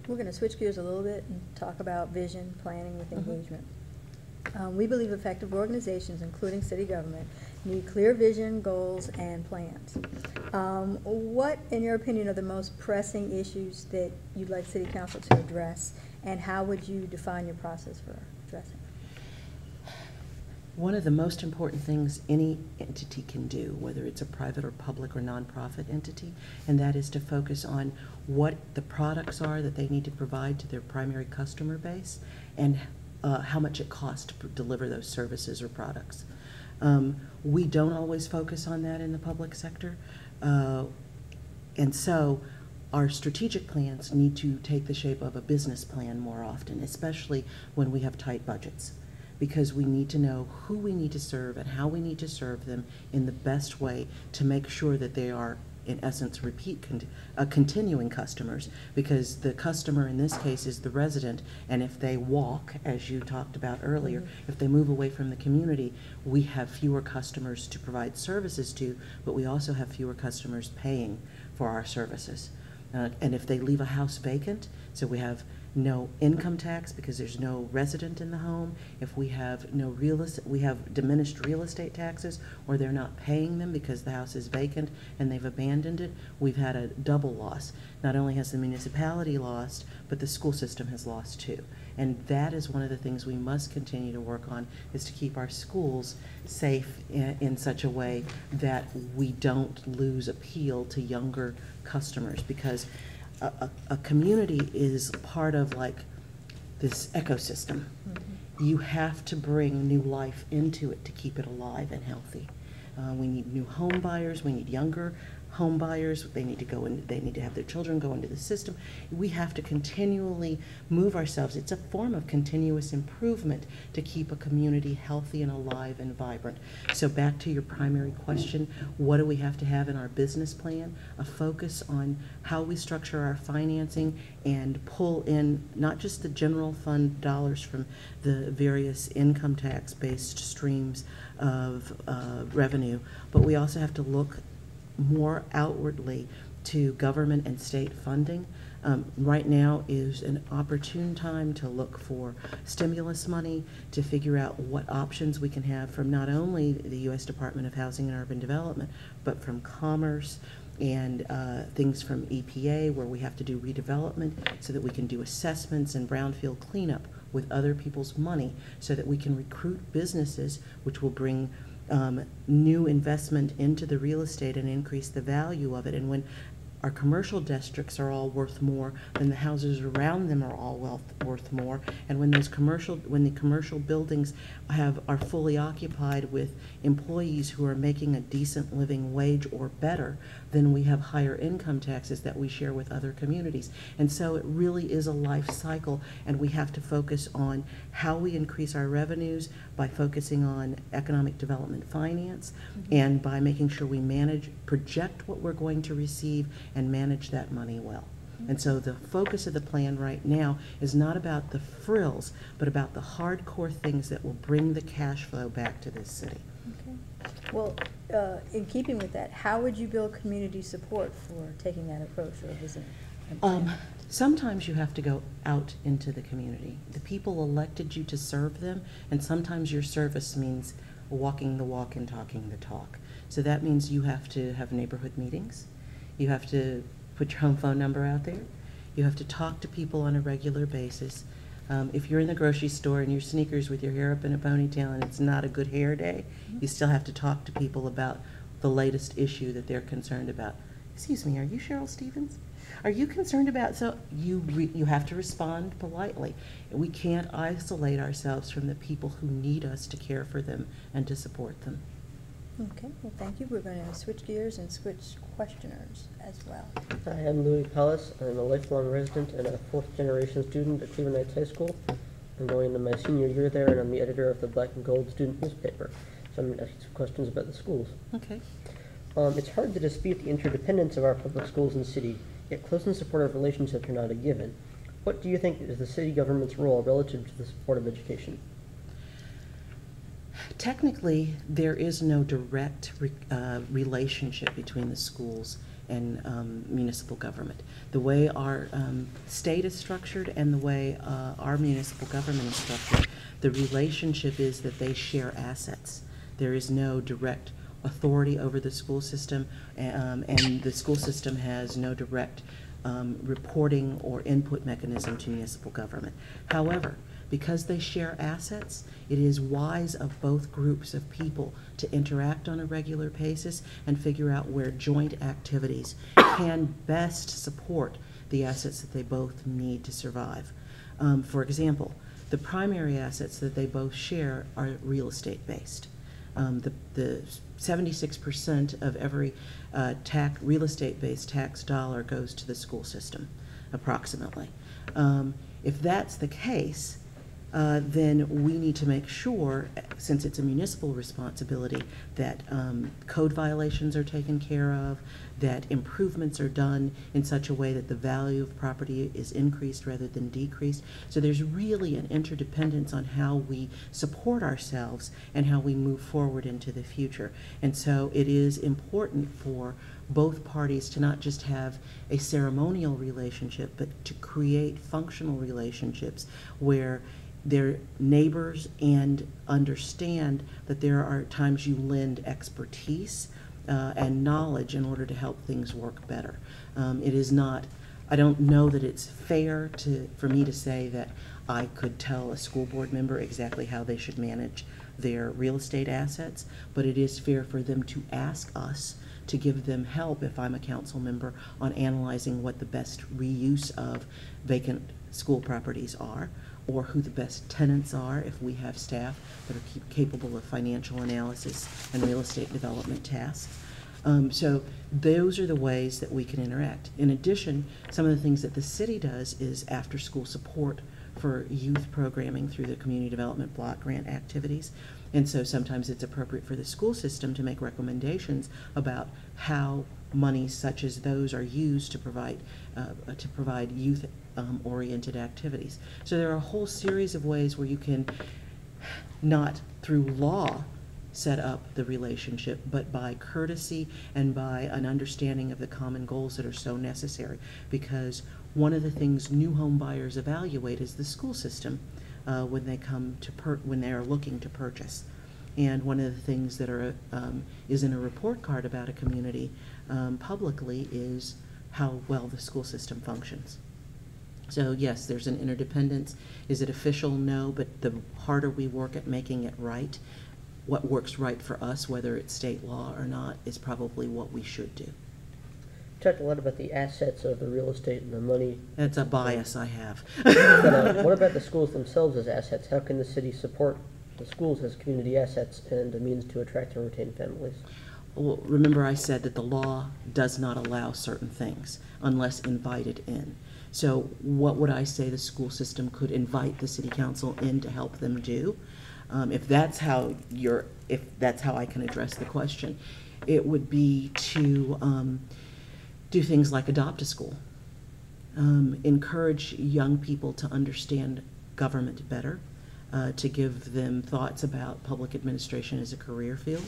We're going to switch gears a little bit and talk about vision, planning with engagement. We believe effective organizations, including city government, need clear vision, goals, and plans. What, in your opinion, are the most pressing issues that you'd like City Council to address, and how would you define your process for addressing? One of the most important things any entity can do, whether it's a private or public or nonprofit entity, and that is to focus on what the products are that they need to provide to their primary customer base and how much it costs to deliver those services or products. We don't always focus on that in the public sector, and so our strategic plans need to take the shape of a business plan more often, especially when we have tight budgets, because we need to know who we need to serve and how we need to serve them in the best way to make sure that they are, in essence, continuing customers, because the customer in this case is the resident, and if they walk, as you talked about earlier, if they move away from the community, we have fewer customers to provide services to, but we also have fewer customers paying for our services. And if they leave a house vacant, so we have no income tax because there's no resident in the home. If we have no we have diminished real estate taxes, or they're not paying them because the house is vacant and they've abandoned it, we've had a double loss. Not only has the municipality lost, but the school system has lost too. And that is one of the things we must continue to work on, is to keep our schools safe in such a way that we don't lose appeal to younger customers, because a community is part of like this ecosystem. You have to bring new life into it to keep it alive and healthy. We need new home buyers, we need younger home buyers, they need to go in, they need to have their children go into the system. We have to continually move ourselves. It's a form of continuous improvement to keep a community healthy and alive and vibrant. So back to your primary question, what do we have to have in our business plan? A focus on how we structure our financing and pull in not just the general fund dollars from the various income tax based streams of revenue, but we also have to look more outwardly to government and state funding. Right now is an opportune time to look for stimulus money, to figure out what options we can have from not only the U.S. Department of Housing and Urban Development, but from Commerce and things from EPA, where we have to do redevelopment so that we can do assessments and brownfield cleanup with other people's money, so that we can recruit businesses which will bring new investment into the real estate and increase the value of it. And when our commercial districts are all worth more, then the houses around them are all worth more. And when the commercial buildings are fully occupied with employees who are making a decent living wage or better, then we have higher income taxes that we share with other communities. And so it really is a life cycle, and we have to focus on how we increase our revenues by focusing on economic development finance, and by making sure we project what we're going to receive and manage that money well. And so the focus of the plan right now is not about the frills, but about the hardcore things that will bring the cash flow back to this city. Okay. Well, in keeping with that, how would you build community support for taking that approach or vision? Sometimes you have to go out into the community. The people elected you to serve them, and sometimes your service means walking the walk and talking the talk. So that means you have to have neighborhood meetings. You have to put your home phone number out there. You have to talk to people on a regular basis. If you're in the grocery store in your sneakers with your hair up in a ponytail and it's not a good hair day, you still have to talk to people about the latest issue that they're concerned about. Excuse me, are you Cheryl Stevens? Are you concerned about, so you have to respond politely. We can't isolate ourselves from the people who need us to care for them and to support them. Okay, well, thank you. We're going to switch gears and switch questioners as well. Hi, I'm Louis Pellis. I'm a lifelong resident and a fourth-generation student at Cleveland Heights High School. I'm going into my senior year there, and I'm the editor of the Black and Gold student newspaper. So I'm going to ask you some questions about the schools. Okay. It's hard to dispute the interdependence of our public schools and city, yet close and supportive relationships are not a given. What do you think is the city government's role relative to the support of education? Technically, there is no direct relationship between the schools municipal government. The way our state is structured and the way our municipal government is structured, the relationship is that they share assets. There is no direct authority over the school system, and the school system has no direct reporting or input mechanism to municipal government. However, because they share assets, it is wise of both groups of people to interact on a regular basis and figure out where joint activities can best support the assets that they both need to survive. For example, the primary assets that they both share are real estate based. The 76% of every real estate based tax dollar goes to the school system, approximately. If that's the case, then we need to make sure, since it's a municipal responsibility, that code violations are taken care of, that improvements are done in such a way that the value of property is increased rather than decreased. So there's really an interdependence on how we support ourselves and how we move forward into the future. And so it is important for both parties to not just have a ceremonial relationship, but to create functional relationships where they're neighbors and understand that there are times you lend expertise and knowledge in order to help things work better. It is not, I don't know that it's fair for me to say that I could tell a school board member exactly how they should manage their real estate assets, but it is fair for them to ask us to give them help, if I'm a council member, on analyzing what the best reuse of vacant school properties are, or who the best tenants are if we have staff that are capable of financial analysis and real estate development tasks. So those are the ways that we can interact. In addition, some of the things that the city does is after-school support for youth programming through the community development block grant activities. And so sometimes it's appropriate for the school system to make recommendations about how monies such as those are used to provide youth oriented activities. So there are a whole series of ways where you can, not through law, set up the relationship, but by courtesy and by an understanding of the common goals that are so necessary. Because one of the things new home buyers evaluate is the school system when they come to when they are looking to purchase. And one of the things that is in a report card about a community publicly is how well the school system functions. So yes, there's an interdependence. Is it official? No, but the harder we work at making it right, what works right for us, whether it's state law or not, is probably what we should do. You talked a lot about the assets of the real estate and the money. That's a bias I have. But, what about the schools themselves as assets? How can the city support the schools as community assets and a means to attract and retain families? Well, remember I said that the law does not allow certain things unless invited in. So what would I say the school system could invite the city council in to help them do? If that's how I can address the question, it would be to do things like adopt a school, encourage young people to understand government better, to give them thoughts about public administration as a career field,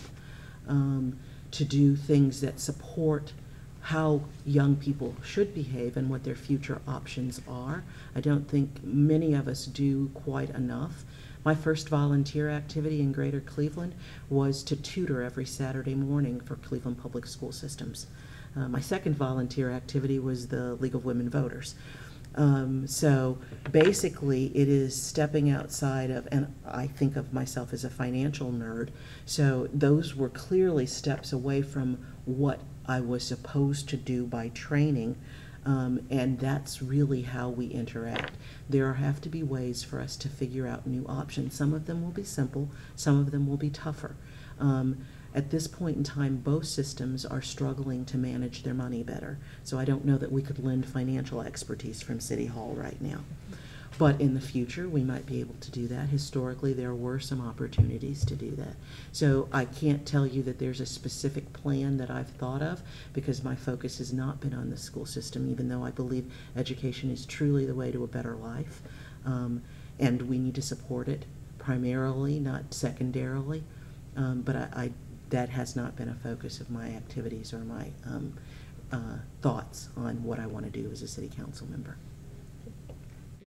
to do things that support how young people should behave and what their future options are. I don't think many of us do quite enough. My first volunteer activity in Greater Cleveland was to tutor every Saturday morning for Cleveland Public School Systems. My second volunteer activity was the League of Women Voters. So basically it is stepping outside of, and I think of myself as a financial nerd, so those were clearly steps away from what I was supposed to do by training, and that's really how we interact. There have to be ways for us to figure out new options. Some of them will be simple, some of them will be tougher. At this point in time, both systems are struggling to manage their money better. So I don't know that we could lend financial expertise from City Hall right now. But in the future, we might be able to do that. Historically, there were some opportunities to do that. So I can't tell you that there's a specific plan that I've thought of, because my focus has not been on the school system, even though I believe education is truly the way to a better life. And we need to support it primarily, not secondarily. But that has not been a focus of my activities or my thoughts on what I want to do as a city council member.